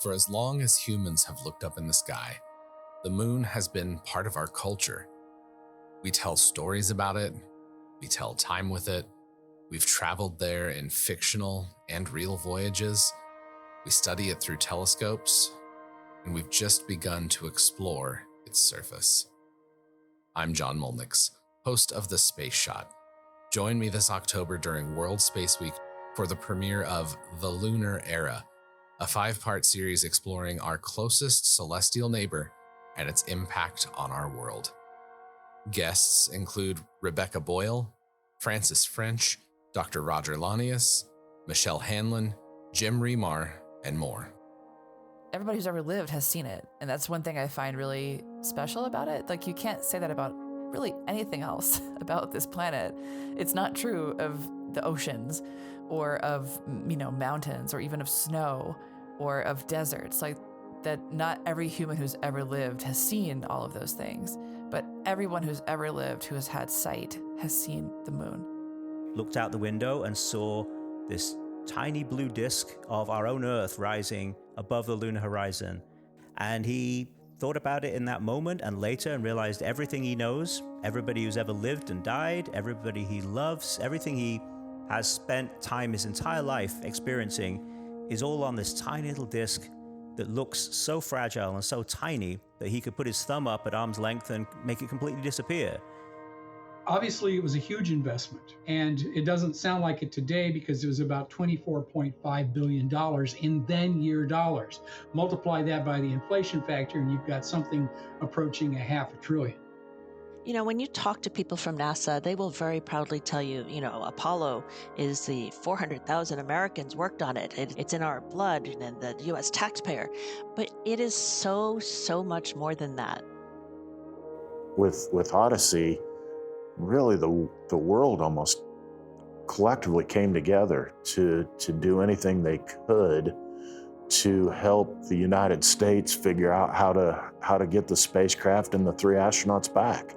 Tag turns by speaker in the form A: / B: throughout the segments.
A: For as long as humans have looked up in the sky, the moon has been part of our culture. We tell stories about it, we tell time with it, we've traveled there in fictional and real voyages, we study it through telescopes, and we've just begun to explore its surface. I'm John Molnix, host of The Space Shot. Join me this October during World Space Week for the premiere of The Lunar Era, a 5-part series exploring our closest celestial neighbor and its impact on our world. Guests include Rebecca Boyle, Francis French, Dr. Roger Launius, Michelle Hanlon, Jim Remar, and more.
B: Everybody who's ever lived has seen it, and that's one thing I find really special about it. Like, you can't say that about really anything else about this planet. It's not true of the oceans or of, mountains or even of snow or of deserts. Like, that not every human who's ever lived has seen all of those things, but everyone who's ever lived who has had sight has seen the moon.
C: Looked out the window and saw this tiny blue disk of our own Earth rising above the lunar horizon. And he thought about it in that moment and later and realized everything he knows, everybody who's ever lived and died, everybody he loves, everything he has spent time his entire life experiencing is all on this tiny little disk that looks so fragile and so tiny that he could put his thumb up at arm's length and make it completely disappear.
D: Obviously, it was a huge investment, and it doesn't sound like it today because it was about $24.5 billion in then-year dollars. Multiply that by the inflation factor, and you've got something approaching $500 billion.
E: When you talk to people from NASA, they will very proudly tell you, Apollo is the 400,000 Americans worked on it. It's in our blood and the U.S. taxpayer. But it is so much more than that.
F: With Odyssey, really the world almost collectively came together to do anything they could to help the United States figure out how to get the spacecraft and the 3 astronauts back.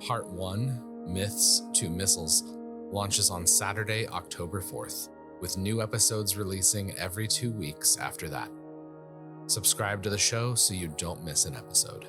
A: Part 1, Myths to Missiles, launches on Saturday, October 4th, with new episodes releasing every 2 weeks after that. Subscribe to the show so you don't miss an episode.